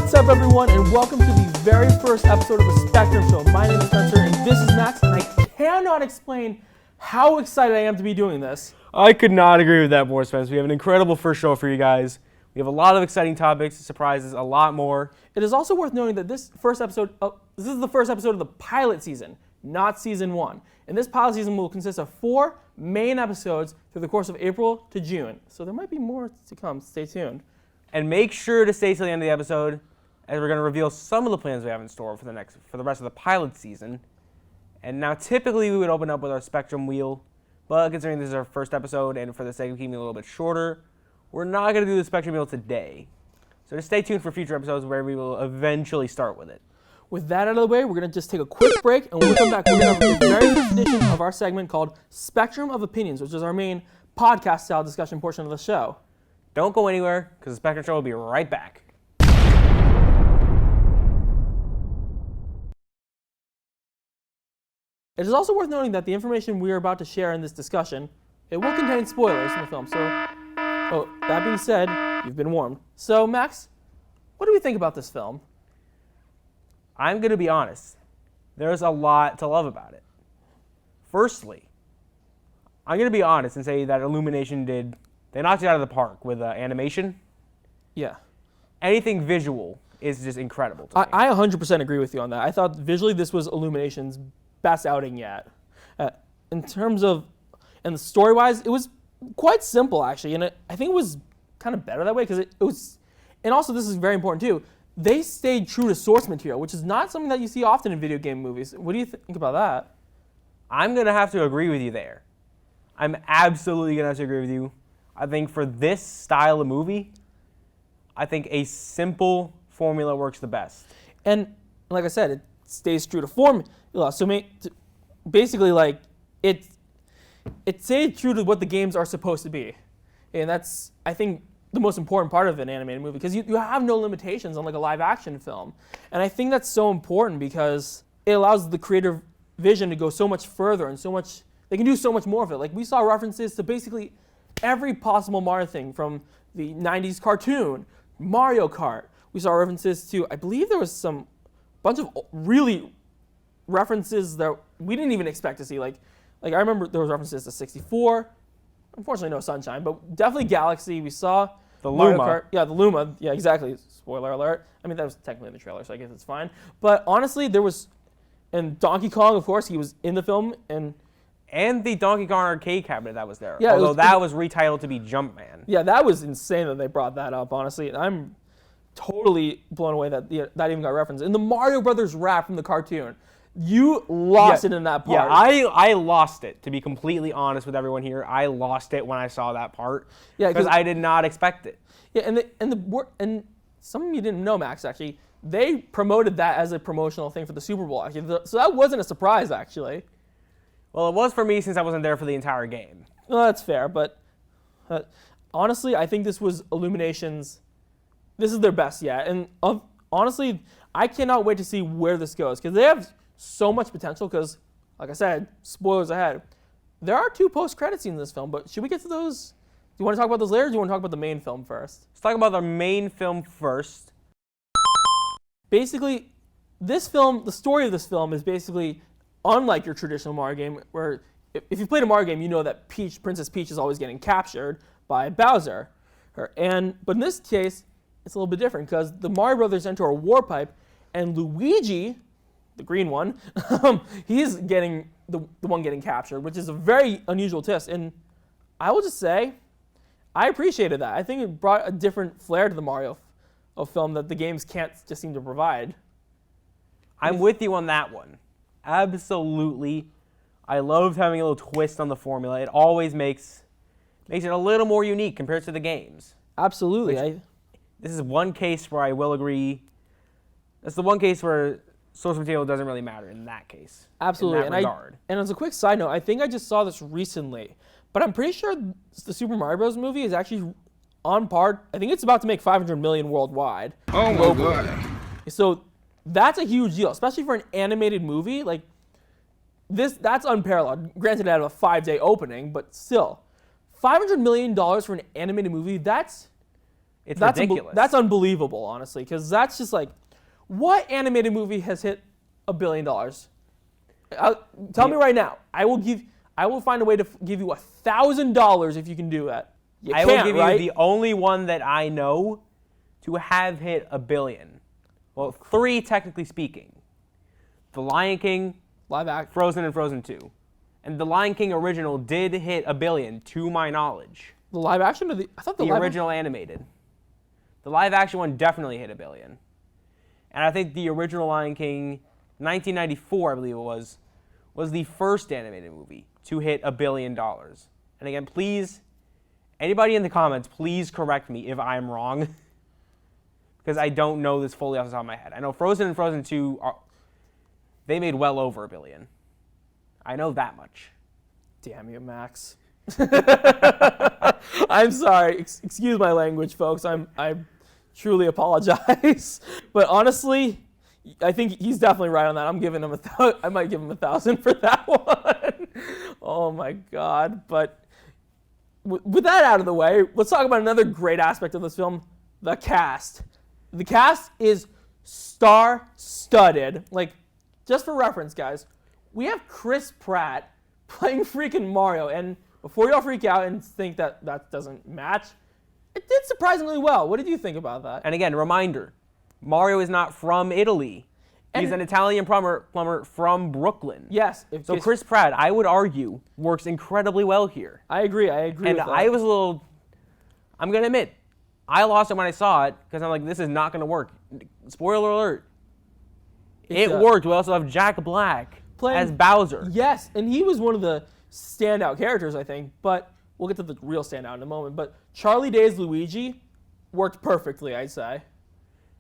What's up, everyone, and welcome to the very first episode of the Spectrum Show. My name is Spencer, and this is Max, and I cannot explain how excited I am to be doing this. I could not agree with that more, Spence. We have an incredible first show for you guys. We have a lot of exciting topics, surprises, a lot more. It is also worth noting that this is the first episode of the pilot season, not season 1. And this pilot season will consist of 4 main episodes through the course of April to June. So there might be more to come. Stay tuned. And make sure to stay till the end of the episode, as we're going to reveal some of the plans we have in store for the rest of the pilot season. And now, typically, we would open up with our Spectrum wheel, but considering this is our first episode, and for the sake of keeping it a little bit shorter, we're not going to do the Spectrum wheel today. So just stay tuned for future episodes where we will eventually start with it. With that out of the way, we're going to just take a quick break, and when we come back, we're going to have a very first edition of our segment called Spectrum of Opinions, which is our main podcast-style discussion portion of the show. Don't go anywhere, because the Spectrum Show will be right back. It is also worth noting that the information we are about to share in this discussion, it will contain spoilers in the film. So, that being said, you've been warned. So, Max, what do we think about this film? I'm going to be honest. There's a lot to love about it. Firstly, I'm going to be honest and say that Illumination they knocked it out of the park with animation. Yeah. Anything visual is just incredible to me. I 100% agree with you on that. I thought visually this was Illumination's best outing yet. In terms of, and story-wise, it was quite simple, actually. And I think it was kind of better that way because it was, and also this is very important too, they stayed true to source material, which is not something that you see often in video game movies. What do you think about that? I'm going to have to agree with you there. I'm absolutely going to have to agree with you. I think for this style of movie, I think a simple formula works the best. And like I said, it stays true to formula. So basically, like, it stayed true to what the games are supposed to be. And that's, I think, the most important part of an animated movie, because you have no limitations on like a live action film. And I think that's so important because it allows the creative vision to go so much further and they can do so much more of it. Like, we saw references to basically every possible Mario thing, from the 90s cartoon, Mario Kart. We saw references to, I believe there was bunch of really references that we didn't even expect to see. Like I remember there was references to 64. Unfortunately, no Sunshine, but definitely Galaxy. We saw the Mario Luma. Kart. Yeah, the Luma. Yeah, exactly. Spoiler alert. I mean, that was technically in the trailer, so I guess it's fine. But honestly, and Donkey Kong, of course, he was in the film, and the Donkey Kong arcade cabinet that was there. Yeah, although that was retitled to be Jumpman. Yeah, that was insane that they brought that up, honestly. And I'm totally blown away that that even got referenced. In the Mario Brothers rap from the cartoon, you lost it in that part. Yeah, I lost it, to be completely honest with everyone here. I lost it when I saw that part. Yeah, because I did not expect it. Yeah, and some of you didn't know, Max, actually. They promoted that as a promotional thing for the Super Bowl, actually. So that wasn't a surprise, actually. Well, it was for me since I wasn't there for the entire game. Well, that's fair, but honestly, I think this was Illumination's. This is their best yet, and honestly, I cannot wait to see where this goes, because they have so much potential. Because, like I said, spoilers ahead. There are 2 post-credit scenes in this film, but should we get to those? Do you want to talk about those later, or do you want to talk about the main film first? Let's talk about the main film first. Basically, this film, the story of this film is basically unlike your traditional Mario game, where if you played a Mario game, you know that Princess Peach is always getting captured by Bowser. But in this case, it's a little bit different, because the Mario Brothers enter a war pipe, and Luigi, the green one, he's getting the one getting captured, which is a very unusual twist. And I will just say, I appreciated that. I think it brought a different flair to the Mario film that the games can't just seem to provide. I'm with you on that one. Absolutely. I loved having a little twist on the formula. It always makes it a little more unique compared to the games. Absolutely. This is one case where I will agree. That's the one case where source material doesn't really matter in that case. Absolutely. In that regard. And as a quick side note, I think I just saw this recently, but I'm pretty sure the Super Mario Bros. Movie is actually on par. I think it's about to make $500 million worldwide. Oh my God. So that's a huge deal, especially for an animated movie. Like, that's unparalleled. Granted, it had a 5-day opening, but still. $500 million for an animated movie, It's ridiculous. That's unbelievable, honestly, because that's just like, what animated movie has hit $1 billion? Tell me right now. I will find a way to give you $1,000 if you can do that. I will give you the only one that I know to have hit $1 billion. Well, 3 technically speaking. The Lion King, live action, Frozen, and Frozen 2. And the Lion King original did hit $1 billion, to my knowledge. The live action, I thought the original animated. The live action one definitely hit $1 billion. And I think the original Lion King, 1994, I believe it was the first animated movie to hit $1 billion. And again, please, anybody in the comments, please correct me if I'm wrong. Because I don't know this fully off the top of my head. I know Frozen and Frozen 2, they made well over $1 billion. I know that much. Damn you, Max. I'm sorry. Excuse my language, folks. I truly apologize. But honestly, I think he's definitely right on that. I'm giving him I might give him 1,000 for that one. Oh my God. But with that out of the way, let's talk about another great aspect of this film, the cast. The cast is star-studded. Like, just for reference, guys, we have Chris Pratt playing freaking Mario, and before y'all freak out and think that doesn't match, it did surprisingly well. What did you think about that? And again, reminder, Mario is not from Italy. He's an Italian plumber from Brooklyn. Yes. So Chris Pratt, I would argue, works incredibly well here. I agree with that. And I was I'm going to admit, I lost it when I saw it because I'm like, this is not going to work. Spoiler alert. It worked. We also have Jack Black as Bowser. Yes, and he was one of the standout characters, I think, but we'll get to the real standout in a moment. But Charlie Day's Luigi worked perfectly, I'd say.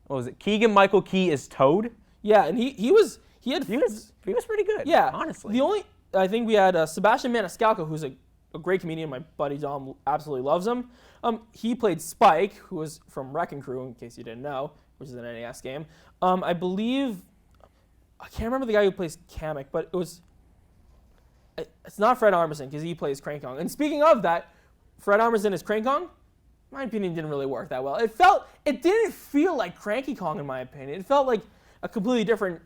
What was it? Keegan-Michael Key is Toad? Yeah, and he was pretty good. Yeah, honestly. I think we had Sebastian Maniscalco, who's a great comedian. My buddy Dom absolutely loves him. He played Spike, who was from Wrecking Crew, in case you didn't know, which is an NES game. I believe, I can't remember the guy who plays Kamek, but it's not Fred Armisen because he plays Crank Kong. And speaking of that, Fred Armisen as Crank Kong, in my opinion, didn't really work that well. It didn't feel like Cranky Kong, in my opinion. It felt like a completely different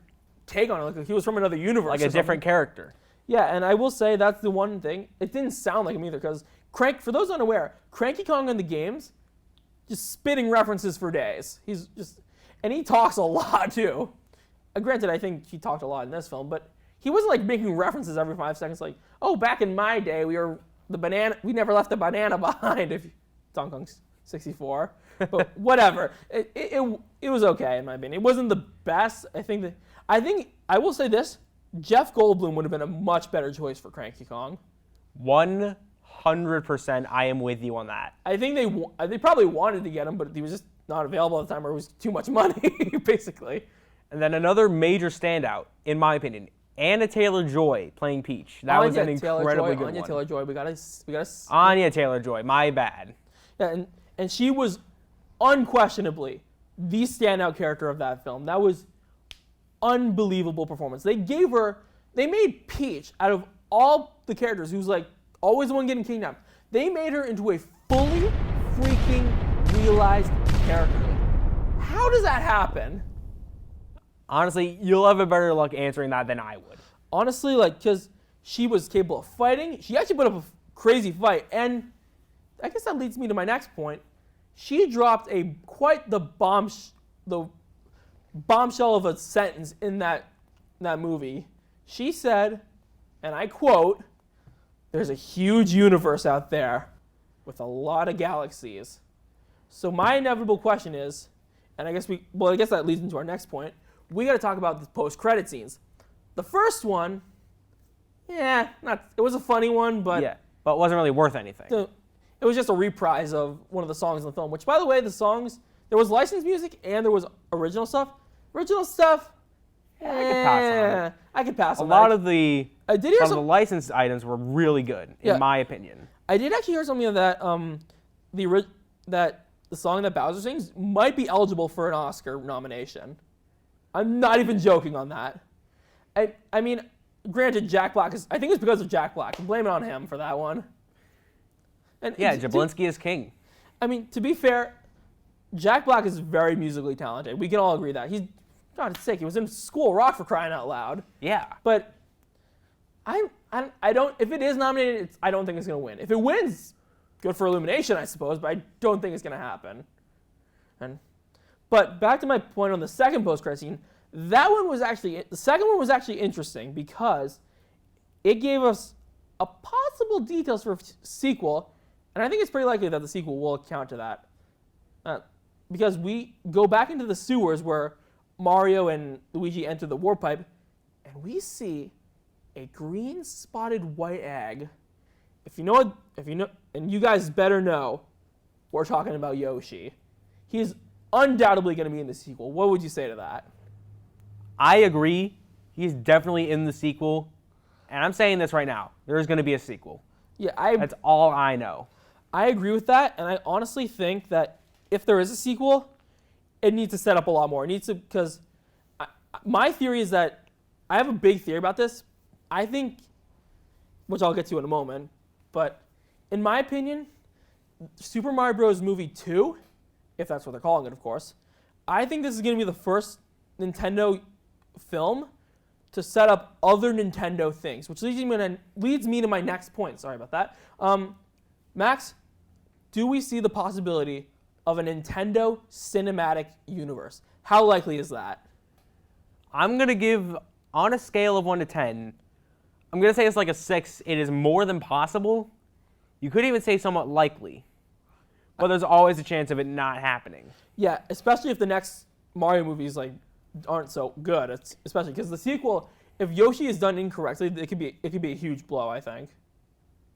take on it, like he was from another universe. Like a different character. Yeah, and I will say that's the one thing. It didn't sound like him either, because for those unaware, Cranky Kong in the games, just spitting references for days. And he talks a lot too. Granted, I think he talked a lot in this film, but he wasn't like making references every 5 seconds, like, oh, back in my day, we never left the banana behind. Donkey Kong 64, but whatever. It was okay in my opinion. It wasn't the best. I think I will say this: Jeff Goldblum would have been a much better choice for Cranky Kong. 100%, I am with you on that. I think they probably wanted to get him, but he was just not available at the time, or it was too much money, basically. And then another major standout, in my opinion, Anya Taylor-Joy playing Peach. That was an incredibly good one. Anya Taylor-Joy, we gotta. Anya Taylor-Joy, my bad. Yeah, and she was unquestionably the standout character of that film. That was unbelievable performance. They made Peach, out of all the characters, who's like always the one getting kidnapped, they made her into a fully freaking realized character. How does that happen? Honestly, you'll have a better luck answering that than I would. Honestly, because she was capable of fighting. She actually put up a crazy fight. And I guess that leads me to my next point. She dropped quite the bombshell of a sentence in that movie. She said, and I quote, "There's a huge universe out there with a lot of galaxies." So my inevitable question is, and I guess that leads into our next point. We got to talk about the post-credit scenes. The first one, it was a funny one, but it wasn't really worth anything. It was just a reprise of one of the songs in the film, which, by the way, the songs, there was licensed music and there was original stuff. Original stuff, I could pass on it. I could pass on a that. lot of the licensed items were really good, in my opinion. I did actually hear something of that that the song that Bowser sings might be eligible for an Oscar nomination. I'm not even joking on that. I mean, granted, Jack Black I think it's because of Jack Black. I'm blaming it on him for that one. And yeah, Jablinski is king. I mean, to be fair, Jack Black is very musically talented. We can all agree that. He's, God's sake, he was in School Rock for crying out loud. Yeah. But I don't, if it is nominated, I don't think it's going to win. If it wins, good for Illumination, I suppose, but I don't think it's going to happen. But back to my point on the second post-credit scene, the second one was actually interesting because it gave us a possible details for a sequel, and I think it's pretty likely that the sequel will account to that. Because we go back into the sewers where Mario and Luigi enter the warp pipe, and we see a green spotted white egg. If you know, and you guys better know, we're talking about Yoshi. He's undoubtedly going to be in the sequel. What would you say to that? I agree. He's definitely in the sequel. And I'm saying this right now. There's going to be a sequel. Yeah, That's all I know. I agree with that, and I honestly think that if there is a sequel, it needs to set up a lot more. It needs to, because my theory is that, I have a big theory about this. I think, which I'll get to in a moment, but in my opinion, Super Mario Bros. Movie 2, if that's what they're calling it, of course, I think this is going to be the first Nintendo film to set up other Nintendo things, which leads me to my next point. Sorry about that. Max, do we see the possibility of a Nintendo cinematic universe? How likely is that? I'm going to give, on a scale of 1 to 10, I'm going to say it's like a 6. It is more than possible. You could even say somewhat likely. But there's always a chance of it not happening. Yeah, especially if the next Mario movies aren't so good. Especially because the sequel, if Yoshi is done incorrectly, it could be a huge blow, I think.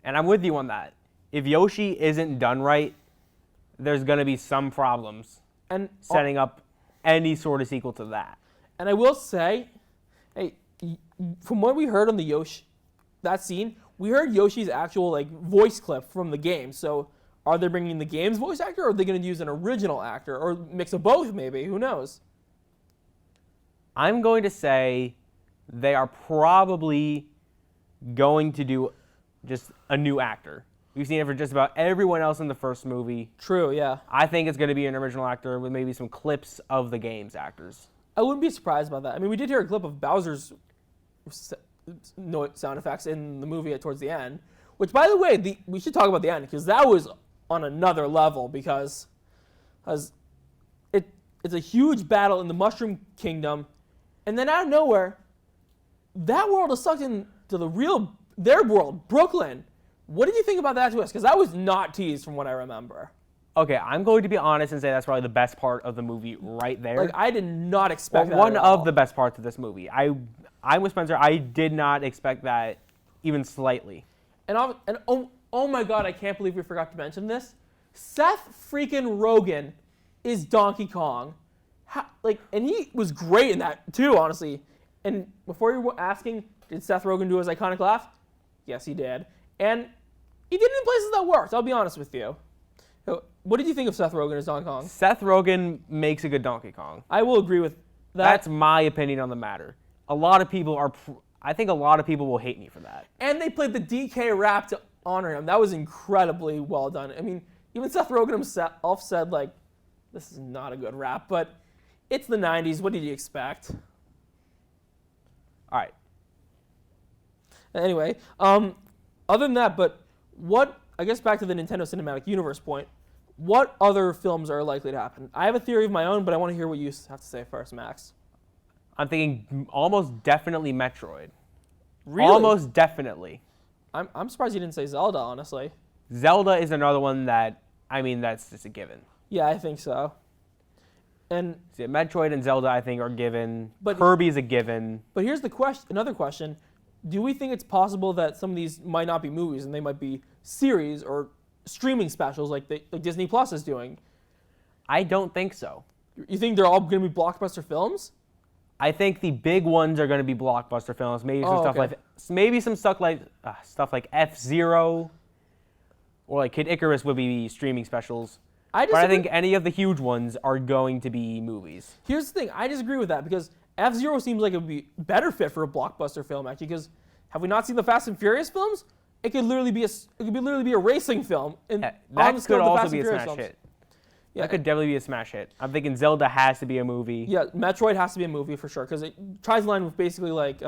And I'm with you on that. If Yoshi isn't done right, there's going to be some problems setting up any sort of sequel to that. And I will say, hey, from what we heard on the Yoshi, that scene, we heard Yoshi's actual voice clip from the game. So are they bringing the game's voice actor, or are they going to use an original actor, or mix of both maybe? Who knows? I'm going to say they are probably going to do just a new actor. We've seen it for just about everyone else in the first movie. True, yeah. I think it's going to be an original actor with maybe some clips of the game's actors. I wouldn't be surprised about that. I mean, we did hear a clip of Bowser's sound effects in the movie towards the end, which, by the way, we should talk about the end, because that was on another level, because it's a huge battle in the Mushroom Kingdom, and then out of nowhere, that world is sucked into their world, Brooklyn. What did you think about that twist? Because that was not teased from what I remember. Okay, I'm going to be honest and say that's probably the best part of the movie right there. I did not expect that one at all. of the best parts of this movie. I'm with Spencer. I did not expect that even slightly. And oh my God, I can't believe we forgot to mention this. Seth freaking Rogen is Donkey Kong. And he was great in that too, honestly. And before you were asking, did Seth Rogen do his iconic laugh? Yes, he did. And he did it in places that worked, I'll be honest with you. So, what did you think of Seth Rogen as Donkey Kong? Seth Rogen makes a good Donkey Kong. I will agree with that. That's my opinion on the matter. I think a lot of people will hate me for that. And they played the DK rap to honor him. That was incredibly well done. I mean, even Seth Rogen himself said, this is not a good rap, but it's the 90s. What did you expect? All right. Anyway, other than that, but I guess back to the Nintendo Cinematic Universe point, what other films are likely to happen? I have a theory of my own, but I want to hear what you have to say first, Max. I'm thinking almost definitely Metroid. Really? Almost definitely. I'm surprised you didn't say Zelda, honestly. Zelda is another one that's just a given. Yeah, I think so. And Metroid and Zelda, I think, are given. But Kirby's a given. But here's another question. Do we think it's possible that some of these might not be movies and they might be series or streaming specials like Disney Plus is doing? I don't think so. You think they're all going to be blockbuster films? I think the big ones are going to be blockbuster films. Maybe some stuff like F-Zero or Kid Icarus would be streaming specials. I think any of the huge ones are going to be movies. Here's the thing. I disagree with that because F-Zero seems like it would be better fit for a blockbuster film, actually, because have we not seen the Fast and Furious films? It could literally be a racing film. That could also be a smash hit. Yeah, that could definitely be a smash hit. I'm thinking Zelda has to be a movie. Yeah, Metroid has to be a movie for sure because it tries to line with basically like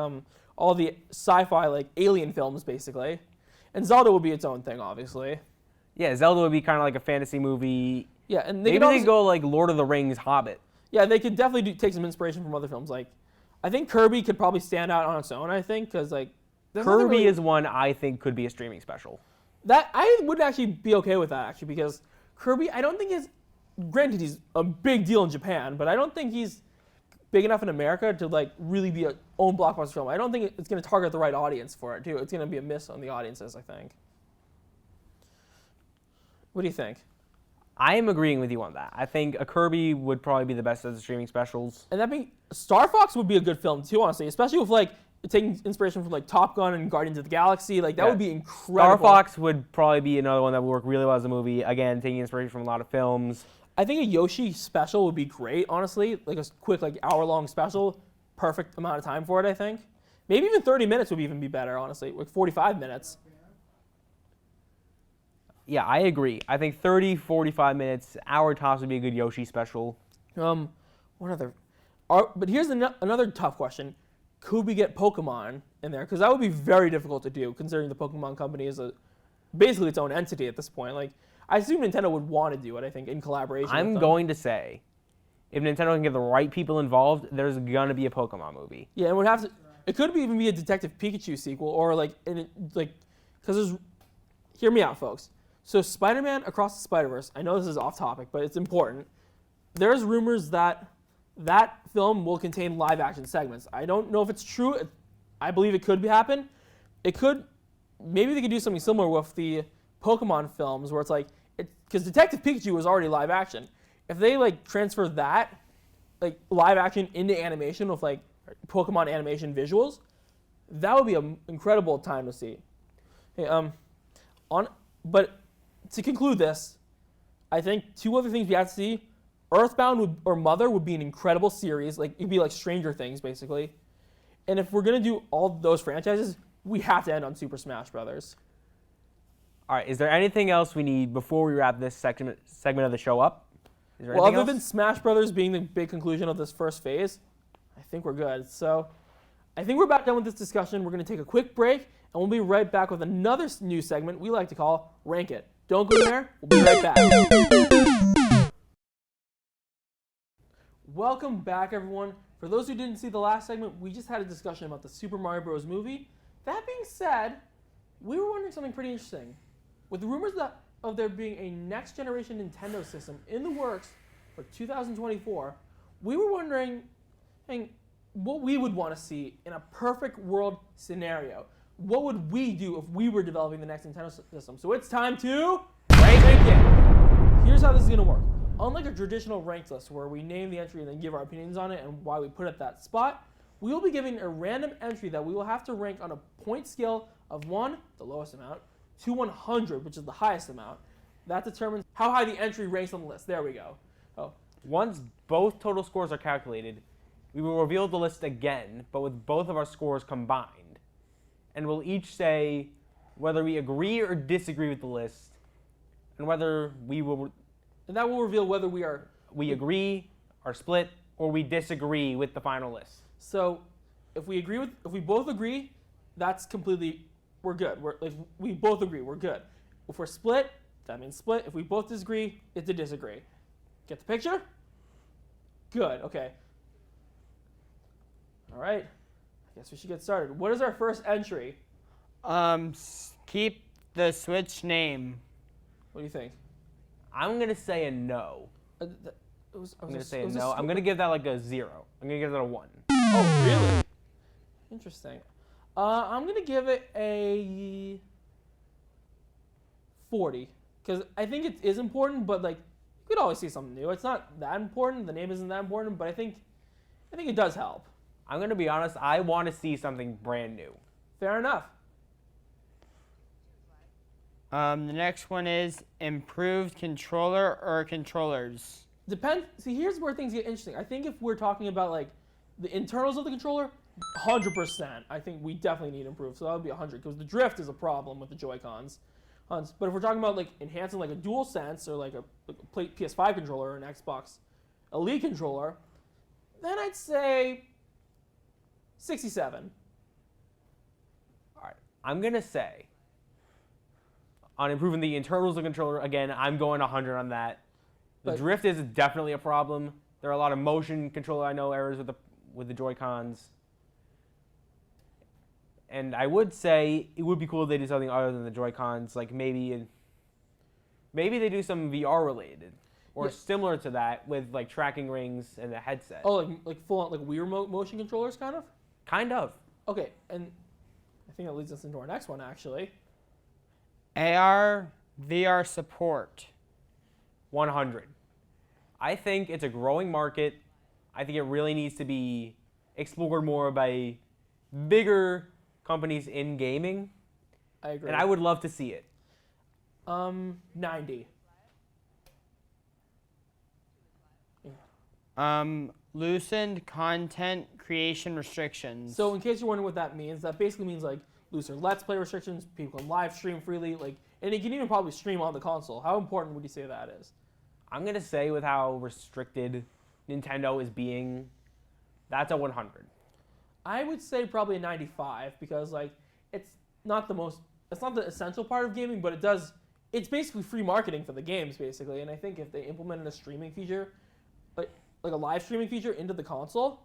all the sci-fi like alien films basically, and Zelda would be its own thing obviously. Yeah, Zelda would be kind of like a fantasy movie. Yeah, and Maybe they could go like Lord of the Rings, Hobbit. Yeah, they could definitely take some inspiration from other films. Like, I think Kirby could probably stand out on its own. I think because like Kirby is one I think could be a streaming special. That I would actually be okay with that actually because Kirby I don't think is. Granted, he's a big deal in Japan, but I don't think he's big enough in America to like really be a own blockbuster film. I don't think it's going to target the right audience for it too. It's going to be a miss on the audiences, I think. What do you think? I am agreeing with you on that. I think a Kirby would probably be the best of the streaming specials. And that being Star Fox would be a good film too, honestly, especially with like taking inspiration from like Top Gun and Guardians of the Galaxy. Like that would be incredible. Star Fox would probably be another one that would work really well as a movie. Again, taking inspiration from a lot of films. I think a Yoshi special would be great, honestly. Like a quick, like hour-long special, perfect amount of time for it. I think maybe even 30 minutes would even be better, honestly. Like 45 minutes. Yeah, I agree. I think 30, 45 minutes, hour tops would be a good Yoshi special. What other? But here's another tough question: could we get Pokemon in there? Because that would be very difficult to do, considering the Pokemon Company is basically its own entity at this point. Like. I assume Nintendo would want to do it, I think, in collaboration with them. I'm going to say, if Nintendo can get the right people involved, there's going to be a Pokemon movie. Yeah, and it would have to. It could even be a Detective Pikachu sequel, or like, because there's. Hear me out, folks. So, Spider-Man Across the Spider-Verse. I know this is off topic, but it's important. There's rumors that that film will contain live-action segments. I don't know if it's true. I believe it could happen. It could. Maybe they could do something similar with the Pokemon films, where it's like. Because Detective Pikachu was already live action. If they like transfer that, like live action into animation with like Pokemon animation visuals, that would be an incredible time to see. Hey, but to conclude this, I think two other things we have to see. Earthbound or Mother would be an incredible series. Like it'd be like Stranger Things basically. And if we're gonna do all those franchises, we have to end on Super Smash Brothers. All right, is there anything else we need before we wrap this segment of the show up? Well, other than Smash Brothers being the big conclusion of this first phase, I think we're good. So I think we're about done with this discussion. We're going to take a quick break, and we'll be right back with another new segment we like to call Rank It. Don't go there. We'll be right back. Welcome back, everyone. For those who didn't see the last segment, we just had a discussion about the Super Mario Bros. Movie. That being said, we were wondering something pretty interesting. With rumors of there being a next-generation Nintendo system in the works for 2024, we were wondering what we would want to see in a perfect world scenario. What would we do if we were developing the next Nintendo system? So it's time to rank it. Here's how this is going to work. Unlike a traditional ranked list where we name the entry and then give our opinions on it and why we put it at that spot, we will be giving a random entry that we will have to rank on a point scale of 1, the lowest amount, to 100, which is the highest amount. That determines how high the entry ranks on the list. There we go. Oh. Once both total scores are calculated, we will reveal the list again, but with both of our scores combined. And we'll each say whether we agree or disagree with the list, and whether we will... And that will reveal whether we agree, are split, or we disagree with the final list. So, if we both agree, that's completely... We're good. We both agree. We're good. If we're split, that means split. If we both disagree, it's a disagree. Get the picture? Good. Okay. All right. I guess we should get started. What is our first entry? Keep the Switch name. What do you think? I'm gonna say a no. I'm gonna say a no. I'm gonna give that like a 0. I'm gonna give that a 1. Oh, really? Interesting. I'm going to give it a 40. Because I think it is important, but like you could always see something new. It's not that important. The name isn't that important, but I think it does help. I'm going to be honest. I want to see something brand new. Fair enough. The next one is improved controller or controllers. See, here's where things get interesting. I think if we're talking about like the internals of the controller, 100%. I think we definitely need improved. So that would be 100 because the drift is a problem with the Joy-Cons. But if we're talking about like enhancing like a DualSense or like a PS5 controller or an Xbox Elite controller, then I'd say 67. All right. I'm going to say, on improving the internals of the controller, again, I'm going 100 on that. The But- drift is definitely a problem. There are a lot of motion controller, I know, errors with the Joy-Cons. And I would say it would be cool if they do something other than the Joy-Cons, like maybe they do some VR related or Yeah. similar to that with like tracking rings and a headset. Oh, like full on like Wii remote motion controllers, kind of. Kind of. Okay, and I think that leads us into our next one actually. AR VR support. 100. I think it's a growing market. I think it really needs to be explored more by bigger companies in gaming, I agree. and I would love to see it. 90. Loosened content creation restrictions. So in case you're wondering what that means, that basically means like looser Let's Play restrictions. People can live stream freely, like, and you can even probably stream on the console. How important would you say that is? I'm going to say with how restricted Nintendo is being, that's a 100. I would say probably a 95 because like it's not the essential part of gaming, but it's basically free marketing for the games basically. And I think if they implemented a streaming feature, like a live streaming feature into the console,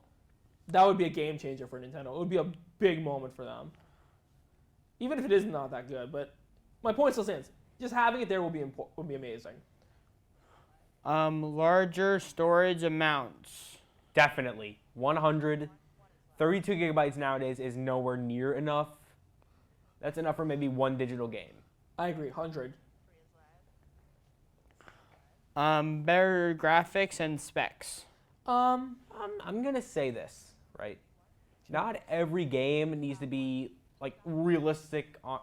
that would be a game changer for Nintendo. It would be a big moment for them. Even if it is not that good, but my point still stands. Just having it there would be amazing. Larger storage amounts. Definitely. 100. 32 gigabytes nowadays is nowhere near enough. That's enough for maybe one digital game. I agree, 100. Better graphics and specs. I'm going to say this, right? Not every game needs to be like realistic to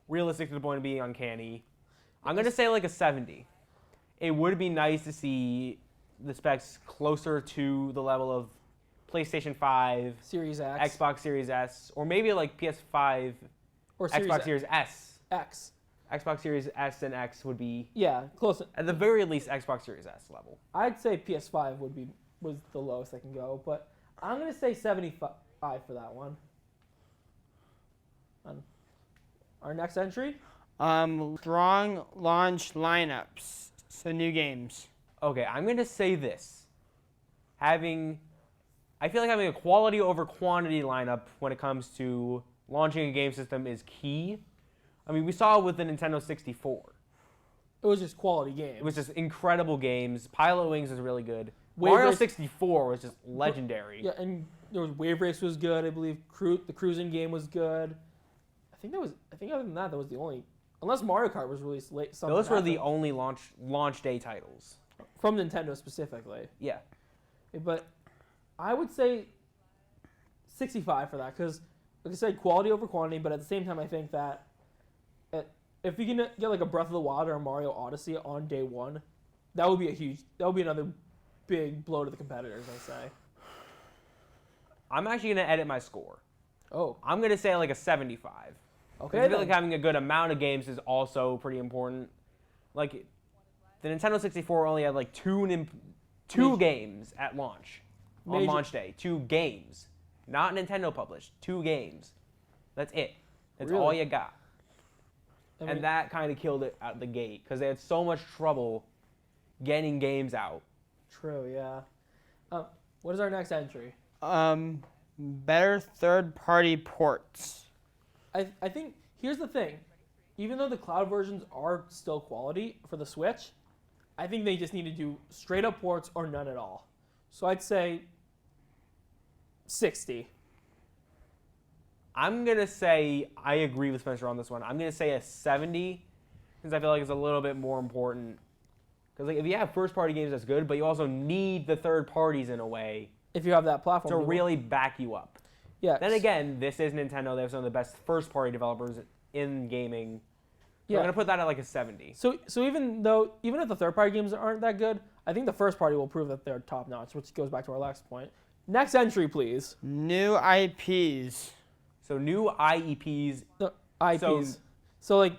the point of being uncanny. I'm going to say like a 70. It would be nice to see the specs closer to the level of PlayStation 5, Series X. Xbox Series S, or maybe like PS5, Or Series Xbox Series S. X. Xbox Series S and X would be, Yeah, close. at the very least, Xbox Series S level. I'd say PS5 was the lowest I can go, but I'm gonna say 75 for that one. Our next entry. Strong launch lineups. So new games. Okay, I'm going to say this. I feel like having a quality over quantity lineup when it comes to launching a game system is key. I mean, we saw it with the Nintendo 64. It was just quality games. It was just incredible games. Pilot Wings was really good. Wave Mario Race- 64 was just legendary. Yeah, and there was Wave Race was good. I believe the cruising game was good. I think other than that was the only, unless Mario Kart was released late. Those were the only launch day titles. from Nintendo specifically. Yeah. But I would say 65 for that because, like I said, quality over quantity. But at the same time, I think that if you can get like a Breath of the Wild or a Mario Odyssey on day one, that would be another big blow to the competitors, I say. I'm actually going to edit my score. Oh, I'm going to say like a 75. okay. I feel then. like having a good amount of games is also pretty important. Like, the Nintendo 64 only had like two games at launch, on Major- launch day. 2 games. Not Nintendo published. 2 games. That's it. That's all Really? you got. I mean, And that kind of killed it out the gate because they had so much trouble getting games out. true, yeah. What is our next entry? Better third-party ports. I think here's the thing. Even though the cloud versions are still quality for the Switch, I think they just need to do straight up ports or none at all. So I'd say 60. I'm going to say, I agree with Spencer on this one. I'm going to say a 70 because I feel like it's a little bit more important. Because like, if you have first-party games, that's good, but you also need the third parties in a way If you have that platform to really back you up. yeah. Then again, this is Nintendo. They have some of the best first-party developers in gaming. So Yeah. I'm going to put that at like a 70. So even if the third party games aren't that good, I think the first party will prove that they're top notch, which goes back to our last point. Next entry, please. New IPs. So new IEPs. The IPs. So like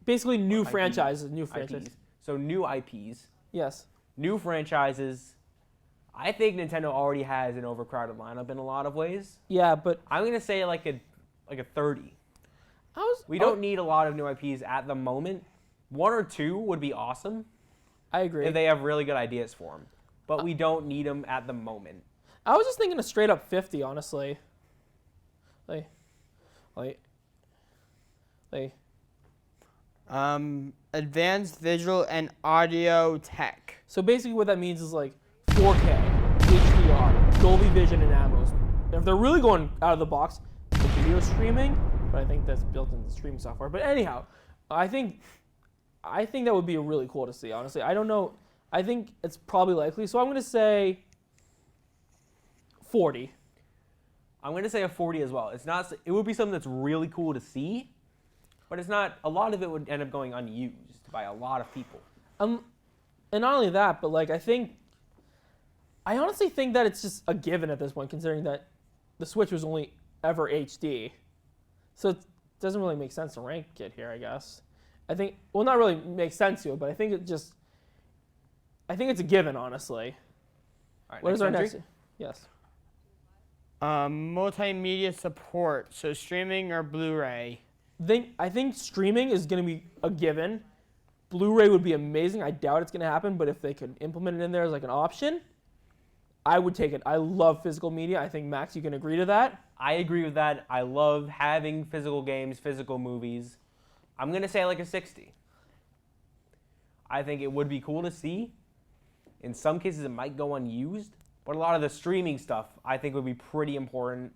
basically new IPs. franchises. New franchises. IPs. So new IPs, Yes. new franchises. I think Nintendo already has an overcrowded lineup in a lot of ways. Yeah, but I'm gonna say like a 30. We oh, don't need a lot of new IPs at the moment. 1 or 2 would be awesome I agree. if they have really good ideas for them. But we don't need them at the moment. I was just thinking a straight up 50, honestly. Like. Advanced visual and audio tech. So basically, what that means is like 4K, HDR, Dolby Vision, and Atmos. And if they're really going out of the box, the video streaming, but I think that's built into the streaming software. But anyhow, I think that would be really cool to see. Honestly, I don't know. I think it's probably likely. So I'm gonna say 40. I'm going to say a 40 as well. It's not. It would be something that's really cool to see, but it's not. A lot of it would end up going unused by a lot of people. And not only that, but like I honestly think that it's just a given at this point, considering that the Switch was only ever HD. So it doesn't really make sense to rank it here, I guess. I think, well, not really make sense to it, but I think it's a given, honestly. All right, What is our entry? next? Yes. Multimedia support, so streaming or Blu-ray. I think streaming is going to be a given. Blu-ray would be amazing. I doubt it's going to happen, but if they could implement it in there as like an option, I would take it. I love physical media. I think, Max, you can agree to that. I agree with that. I love having physical games, physical movies. I'm going to say like a 60. I think it would be cool to see. In some cases, it might go unused. But a lot of the streaming stuff, I think, would be pretty important,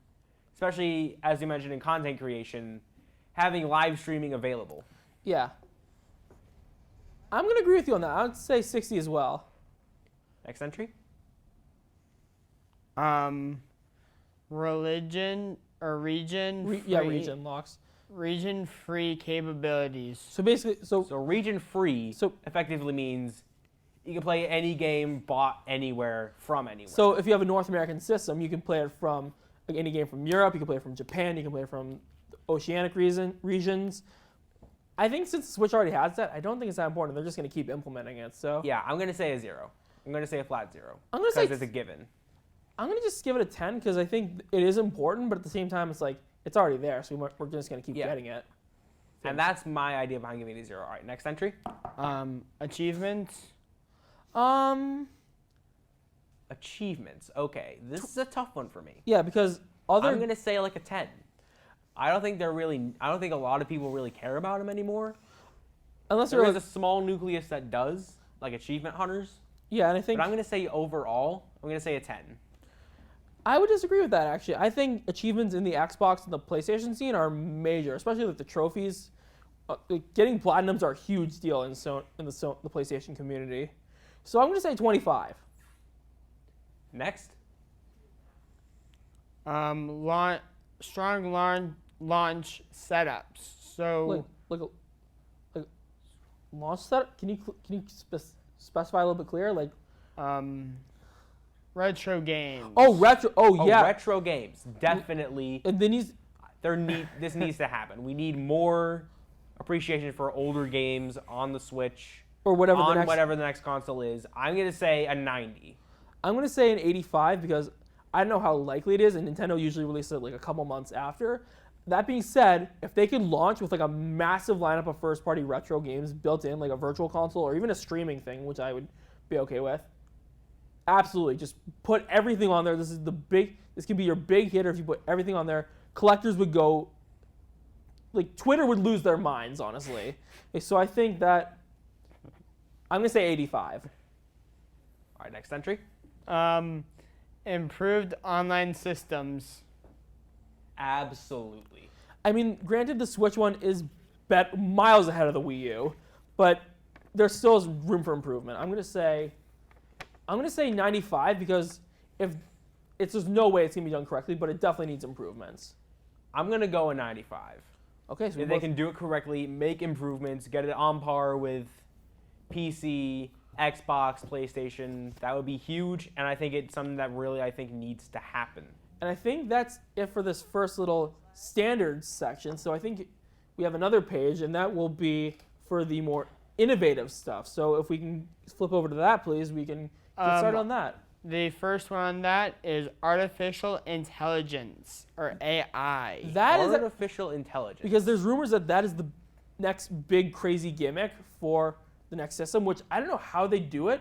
especially, as you mentioned, in content creation, having live streaming available. Yeah. I'm going to agree with you on that. I would say 60 as well. Next entry? Religion or region. Region locks. Region-free capabilities. So basically, So region-free So- effectively means you can play any game bought anywhere from anywhere. So if you have a North American system, you can play it from like, any game from Europe. You can play it from Japan. You can play it from the oceanic regions. I think since Switch already has that, I don't think it's that important. They're just going to keep implementing it. So yeah, I'm going to say a 0. I'm going to say a flat 0. I'm going to say because it's a given. I'm going to just give it a 10 because I think it is important, but at the same time, it's like it's already there, so we're just going to keep getting it. And that's my idea behind giving it a 0. All right, next entry. Achievements. Achievements. Okay, this is a tough one for me. Yeah, because I'm going to say like a 10. I don't think a lot of people really care about them anymore. unless There you're is like, a small nucleus that does, like achievement hunters. yeah, and I think But I'm going to say overall, I'm going to say a 10. I would disagree with that, actually. I think achievements in the Xbox and the PlayStation scene are major, especially like the trophies. Like, getting platinums are a huge deal in the PlayStation community. So I'm going to say 25. Next. Strong launch setups. So Like launch setup? Can you specify a little bit clearer? Like, retro games. oh, retro. Oh, yeah. Retro games. Definitely. And then This needs to happen. We need more appreciation for older games on the Switch. or whatever on the next. whatever the next console is. I'm going to say a 90. I'm going to say an 85 because I don't know how likely it is, and Nintendo usually releases it like a couple months after. That being said, if they could launch with like a massive lineup of first-party retro games built in, like a virtual console or even a streaming thing, which I would be okay with, absolutely, just put everything on there. This can be your big hitter if you put everything on there. Collectors would go, like Twitter would lose their minds, honestly. Okay, so I think that I'm gonna say 85. All right, next entry. Improved online systems. Absolutely. I mean, granted, the Switch one is miles ahead of the Wii U, but there still is room for improvement. I'm gonna say 95 because there's no way it's gonna be done correctly, but it definitely needs improvements. I'm going to go a 95. Okay, so If they can do it correctly, make improvements, get it on par with PC, Xbox, PlayStation, that would be huge, and I think it's something that really needs to happen. and I think that's it for this first little standards section. So I think we have another page, and that will be for the more innovative stuff. So if we can flip over to that, please, we can get started on that. The first one on that is artificial intelligence, or AI. That is Artificial intelligence. because there's rumors that that is the next big crazy gimmick for the next system, which I don't know how they do it.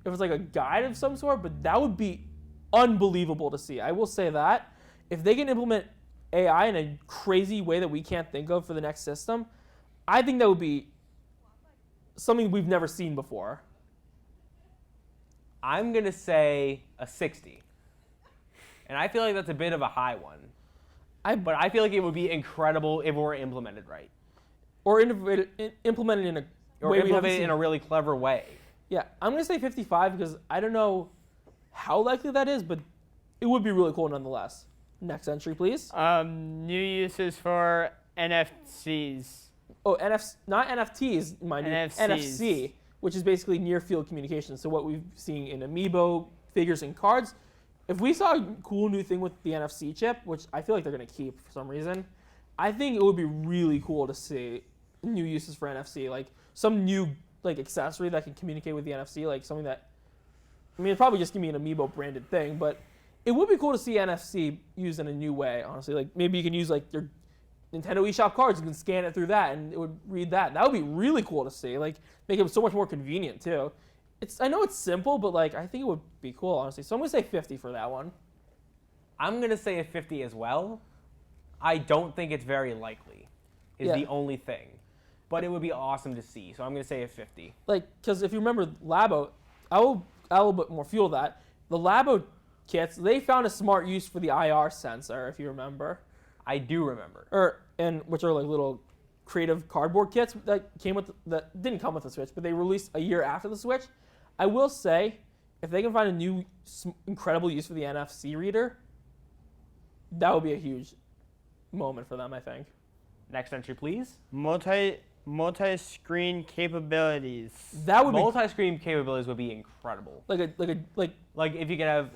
If it's like a guide of some sort, but that would be unbelievable to see. I will say that if they can implement AI in a crazy way that we can't think of for the next system, I think that would be something we've never seen before. I'm going to say a 60. And I feel like that's a bit of a high one. But I feel like it would be incredible if it were implemented right. Or implemented in a Or way we haven't implemented seen. in a really clever way. Yeah, I'm going to say 55 because I don't know how likely that is, but it would be really cool nonetheless. Next entry, please. New uses for NFCs. Oh, not NFTs, mind you. NFCs. NFC, which is basically near-field communication. So what we've seen in Amiibo, figures, and cards. If we saw a cool new thing with the NFC chip, which I feel like they're going to keep for some reason, I think it would be really cool to see new uses for NFC. Like some new accessory that can communicate with the NFC, like something that, I mean, it'd probably just give me an Amiibo branded thing, but it would be cool to see NFC used in a new way, honestly. Like maybe you can use like your Nintendo eShop cards, you can scan it through that and it would read that. That would be really cool to see. Like make it so much more convenient too. I know it's simple, but like I think it would be cool, honestly. So I'm gonna say 50 for that one. I'm going to say a 50 as well. I don't think it's very likely is Yeah. the only thing. But it would be awesome to see. So I'm going to say a 50. Like, because if you remember Labo, I will add a little bit more fuel to that. The Labo kits, they found a smart use for the IR sensor, if you remember. I do remember. Which are like little creative cardboard kits that didn't come with the Switch, but they released a year after the Switch. I will say, if they can find a new incredible use for the NFC reader, that would be a huge moment for them, I think. Next entry, please. Multi-screen capabilities. That would Multi-screen capabilities would be incredible. be Like if you could have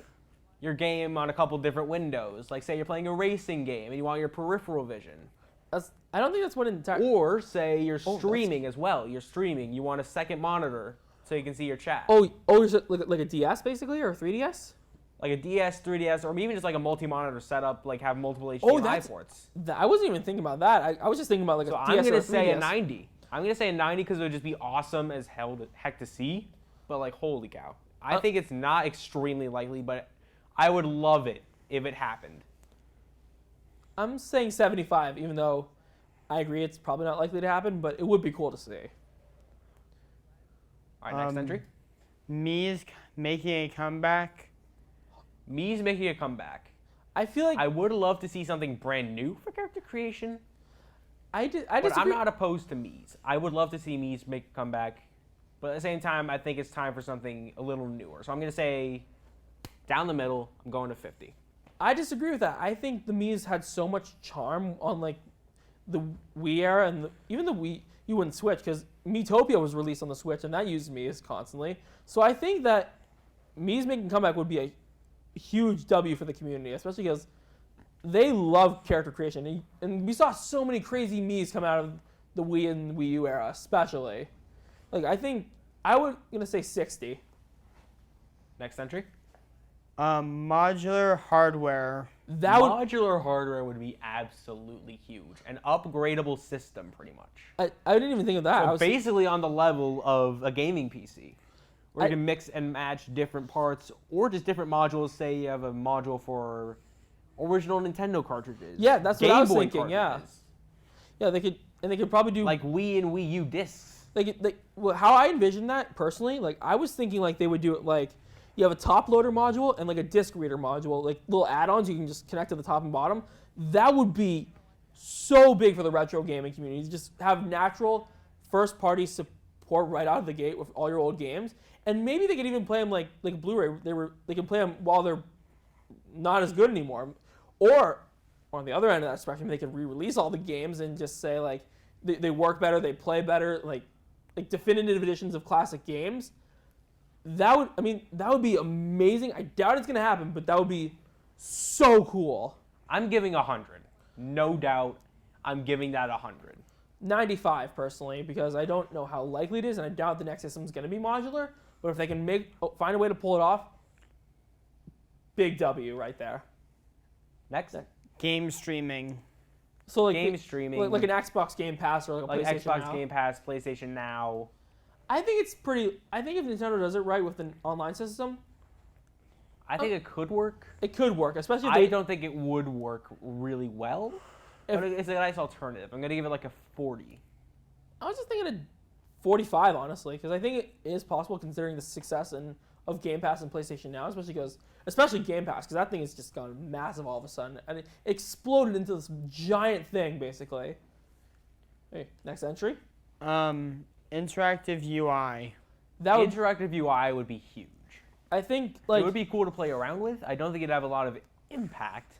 your game on a couple different windows. Like say you're playing a racing game and you want your peripheral vision. I don't think that's what entire. Or say you're Oh, streaming as well. You're streaming. You want a second monitor so you can see your chat. Is it like a DS basically or a 3DS? Like a DS, 3DS, or even just like a multi-monitor setup, like have multiple HDMI that's- ports. I wasn't even thinking about that. I was just thinking about like So a I'm DS or gonna a 3DS. say a 90. I'm gonna say a 90 because it would just be awesome as heck to see. But like, holy cow! I think it's not extremely likely, but I would love it if it happened. I'm saying 75, even though I agree it's probably not likely to happen, but it would be cool to see. All right, next entry. Mii's making a comeback. Mii's making a comeback. I feel like I would love to see something brand new for character creation, I but I'm disagree. not opposed to Mii's. I would love to see Mii's make a comeback, but at the same time, I think it's time for something a little newer. So I'm gonna say, down the middle, I'm going to 50. I disagree with that. I think the Mii's had so much charm on like the Wii era and even the Wii U and Switch, because Miitopia was released on the Switch and that used Mii's constantly. So I think that Mii's making a comeback would be a huge W for the community, especially because they love character creation. And we saw so many crazy Mii's come out of the Wii and Wii U era, especially. Like, I think I would gonna say 60. Next entry. Modular hardware. That would Modular hardware would be absolutely huge. An upgradable system, pretty much. I didn't even think of that. I So was, basically on the level of a gaming PC, where I- you can mix and match different parts or just different modules. Say you have a module for original Nintendo cartridges. Yeah, that's what I was Boy thinking, yeah. cartridges, yeah, they could probably do Like Wii and Wii U discs. well, how I envisioned that personally, like I was thinking like they would do it like you have a top loader module and like a disc reader module, like little add-ons you can just connect to the top and bottom. That would be so big for the retro gaming community. You just have natural first-party support right out of the gate with all your old games, and maybe they could even play them like Blu-ray. They can play them while they're not as good anymore, or on the other end of that spectrum, they could re-release all the games and just say like they work better, they play better, like definitive editions of classic games. That would be amazing. I doubt it's gonna happen, but that would be so cool. I'm giving 100. No doubt, I'm giving that 100. 95 personally, because I don't know how likely it is, and I doubt the next system is going to be modular. But if they can find a way to pull it off, big W right there. Next. Game streaming. So like Game streaming. like an Xbox Game Pass or like a like PlayStation Xbox Now. Game Pass, PlayStation Now. I think it's pretty. I think if Nintendo does it right with an online system, I think it could work. it could work, especially if I they don't think it would work really well. But it's a nice alternative. I'm gonna give it like a 40. I was just thinking a 45, honestly, because I think it is possible considering the success of Game Pass and PlayStation Now, especially Game Pass, because that thing has just gone massive all of a sudden, and it exploded into this giant thing, basically. Hey, next entry. Interactive UI. That would, Interactive UI would be huge. I think, It like, would be cool to play around with. I don't think it'd have a lot of impact.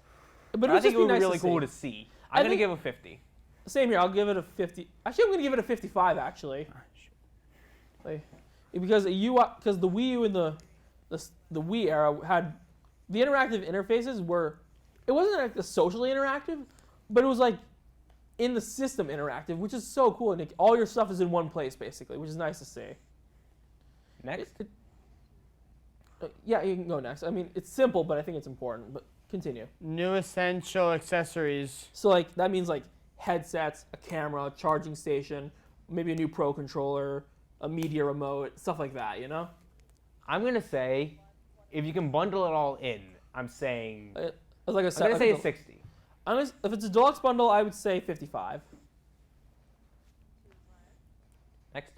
but I think it would be nice really to cool see. to see. I I'm gonna think- give it a 50. Same here. I'll give it a 50. Actually, I'm gonna give it a 55. Actually, like, because the Wii U and the Wii era had the interactive interfaces were, it wasn't like socially interactive, but it was like in the system interactive, which is so cool. And all your stuff is in one place basically, which is nice to see. Next. Yeah, you can go next. I mean, it's simple, but I think it's important. But continue. New essential accessories. So like that means like headsets, a camera, charging station, maybe a new Pro controller, a media remote, stuff like that, you know? I'm gonna say, if you can bundle it all in, I'm saying. It's like a I'm gonna say a 60. If it's a deluxe bundle, I would say 55. Next.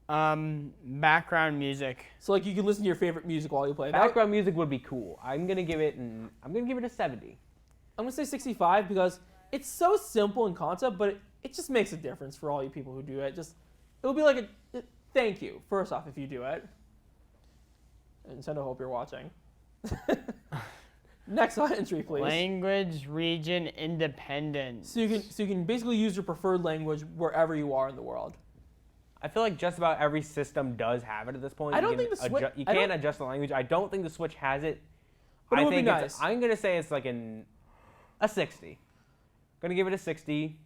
Background music. So like you can listen to your favorite music while you play. Background music would be cool. I'm gonna give it a 70. I'm gonna say 65 because it's so simple in concept, but it just makes a difference for all you people who do it. It will be like a thank you first off if you do it. And Nintendo, hope you're watching. Next entry, please. Language region independence. So you can basically use your preferred language wherever you are in the world. I feel like just about every system does have it at this point. I don't think the Switch- You I can don't- adjust the language. I don't think the Switch has it. But it I would be think nice. I'm gonna say it's like a 60. Gonna give it a 60.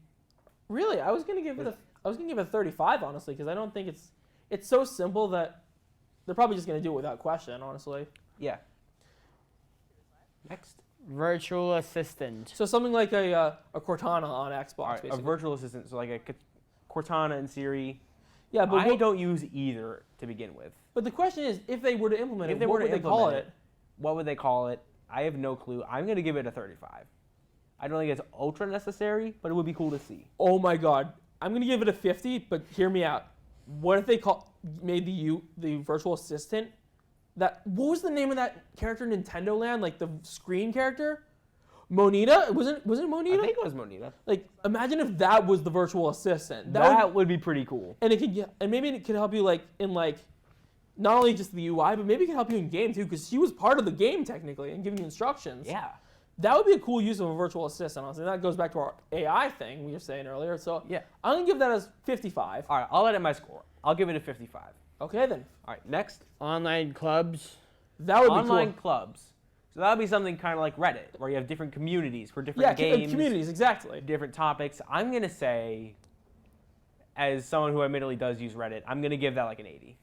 Really, I was gonna give it a 35 honestly because I don't think it's so simple that they're probably just gonna do it without question. Honestly. Yeah. Next. Virtual assistant. So something like a Cortana on Xbox, All right, a basically. virtual assistant, so like a Cortana and Siri. Yeah, but I don't use either to begin with. But the question is, if they were to implement If it, they what were to would they call implement it? What would they call it? I have no clue. I'm gonna give it a 35. I don't think it's ultra necessary, but it would be cool to see. Oh my God, I'm gonna give it a 50. But hear me out. What if they made the virtual assistant? What was the name of that character in Nintendo Land? Like the screen character? Monita? Was it Monita? I think it was Monita. Like, imagine if that was the virtual assistant. That would be pretty cool. And maybe it could help you in not only just the UI, but maybe it could help you in game too, because she was part of the game technically and giving you instructions. Yeah. That would be a cool use of a virtual assistant, honestly. That goes back to our AI thing we were saying earlier. So Yeah. I'm gonna give that as 55. All right, I'll edit my score. I'll give it a 55. Okay then, All right, next. Online clubs. that would Online be cool. clubs. So that would be something kind of like Reddit, where you have different communities for Yeah, different games, communities exactly. different topics. I'm gonna say, as someone who admittedly does use Reddit, I'm gonna give that like an 80.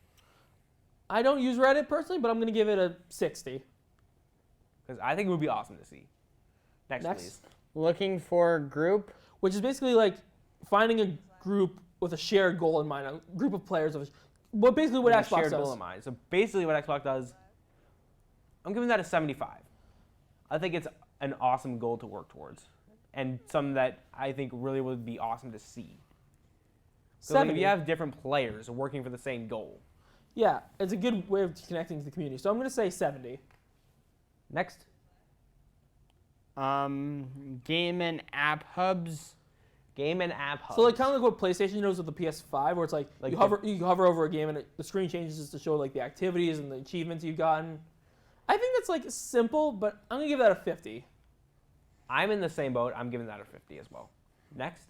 I don't use Reddit personally, but I'm gonna give it a 60. Because I think it would be awesome to see. Next, Next. please. Looking for group. Which is basically like finding a group with a shared goal in mind, a group of players basically what With a Xbox shared goal does. in mind. So basically what Xbox does, I'm giving that a 75. I think it's an awesome goal to work towards. And something that I think really would be awesome to see. So like, if 70. you have different players working for the same goal. Yeah, it's a good way of connecting to the community. So I'm gonna say 70. Next. Game and app hubs. Game and app hubs. So like kind of like what PlayStation does with the PS5, where it's like you hover over a game and the screen changes just to show like the activities and the achievements you've gotten. I think that's like simple, but I'm gonna give that a 50. I'm in the same boat. I'm giving that a 50 as well. Next.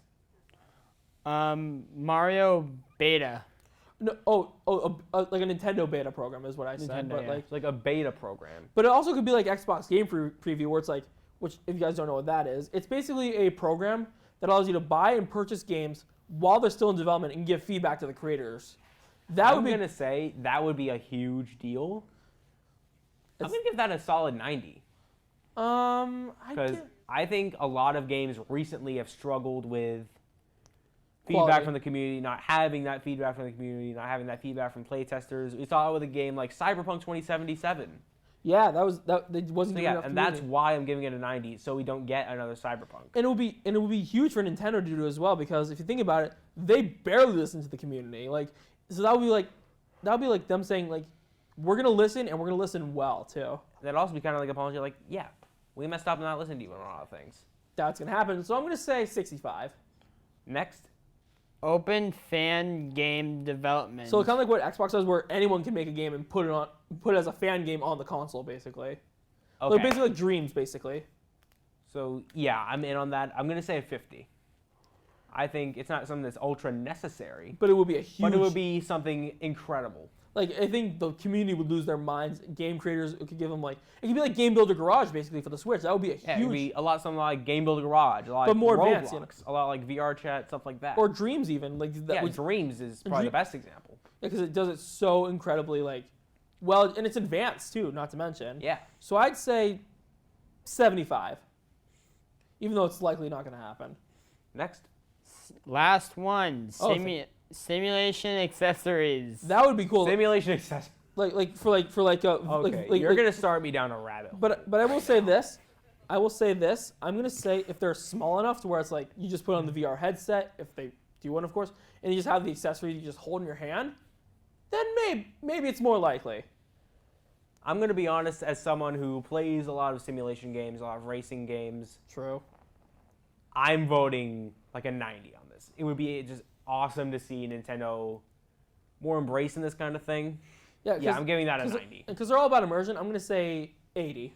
Mario beta. No, like a Nintendo beta program is what I said, Nintendo, but yeah. like, It's like a beta program. but it also could be like Xbox Game Preview, where it's like, which if you guys don't know what that is, it's basically a program that allows you to buy and purchase games while they're still in development and give feedback to the creators. I'm going to say that would be a huge deal. I'm going to give that a solid 90. Because I think a lot of games recently have struggled with feedback from the community, not having that feedback from the community, not having that feedback from playtesters. We saw it with a game like Cyberpunk 2077. Yeah, that wasn't good enough. And that's why I'm giving it a 90, so we don't get another Cyberpunk. And it will be huge for Nintendo to do as well, because if you think about it, they barely listen to the community. Like, so that would be like them saying, like, we're gonna listen, and we're gonna listen well too. That'd also be kind of like apology, like, yeah, we messed up and not listening to you on a lot of things. That's gonna happen. So I'm gonna say 65. Next. Open fan game development. So kind of like what Xbox does, where anyone can make a game and put it as a fan game on the console, basically. Okay. Like basically like Dreams, basically. So yeah, I'm in on that. I'm gonna say a 50. I think it's not something that's ultra necessary, But it would be a huge. but it would be something incredible. Like, I think the community would lose their minds. Game creators could give them, like, it could be like Game Builder Garage, basically, for the Switch. That would be a Yeah, huge. it would be a lot something like Game Builder Garage, a lot But like more Roblox, advanced, you know? a lot like VR chat, stuff like that. Or Dreams, even. Like that. Yeah, Dreams is probably the best example. Because it does it so incredibly, like, well, and it's advanced, too, not to mention. Yeah. So I'd say 75. Even though it's likely not going to happen. Next. Last one. Oh, Simulation accessories. That would be cool. Simulation accessories. Like for Okay, you're gonna start me down a rabbit hole. But I will say this. I'm gonna say if they're small enough to where it's like you just put on the VR headset, if they do one, of course, and you just have the accessory you just hold in your hand, then maybe it's more likely. I'm gonna be honest, as someone who plays a lot of simulation games, a lot of racing games. True. I'm voting like a 90 on this. It would be just awesome to see Nintendo more embracing this kind of thing. Yeah, I'm giving that a 90. Because they're all about immersion, I'm going to say 80.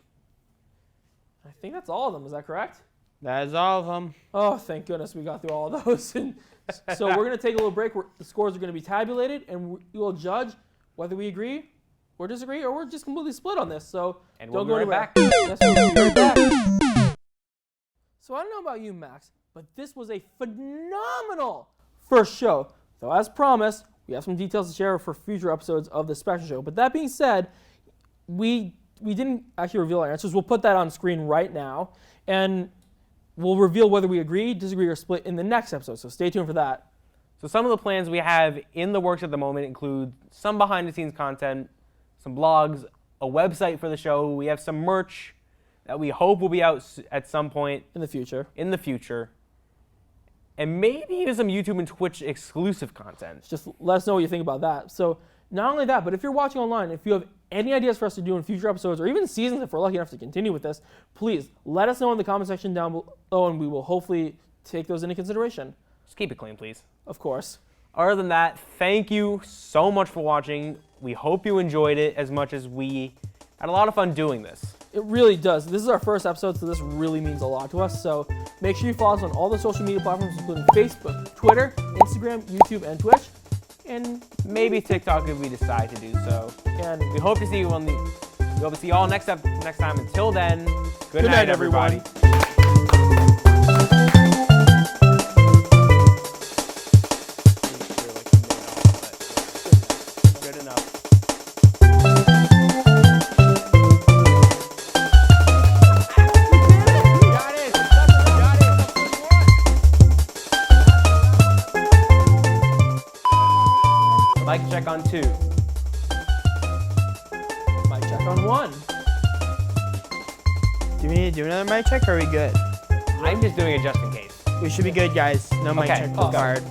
I think that's all of them. Is that correct? That is all of them. Oh, thank goodness we got through all of those. And so we're going to take a little break. The scores are going to be tabulated, and we will judge whether we agree or disagree, or we're just completely split on this. So And don't we'll go be right anywhere. back. Yes, we'll be right back. So I don't know about you, Max, but this was a phenomenal first show. Though, as promised, we have some details to share for future episodes of the special show. But that being said, we didn't actually reveal our answers. We'll put that on screen right now, and we'll reveal whether we agree, disagree, or split in the next episode. So stay tuned for that. So some of the plans we have in the works at the moment include some behind-the-scenes content, some blogs, a website for the show. We have some merch that we hope will be out at some point In the future. And maybe even some YouTube and Twitch exclusive content. Just let us know what you think about that. So not only that, but if you're watching online, if you have any ideas for us to do in future episodes or even seasons, if we're lucky enough to continue with this, please let us know in the comment section down below, and we will hopefully take those into consideration. Just keep it clean, please. Of course. Other than that, thank you so much for watching. We hope you enjoyed it as much as we had a lot of fun doing this. It really does. This is our first episode, so this really means a lot to us. So make sure you follow us on all the social media platforms, including Facebook, Twitter, Instagram, YouTube, and Twitch. And Maybe TikTok if we decide to do so. and We hope to see you we hope to see you all next time. Until then, good night, night, everyone. everybody. Good enough. Got it. Mic check on 2. mic check on 1. Do we need to do another mic check, or are we good? I'm just doing it just in case. We should be good, guys. No mic Okay, check awesome. required.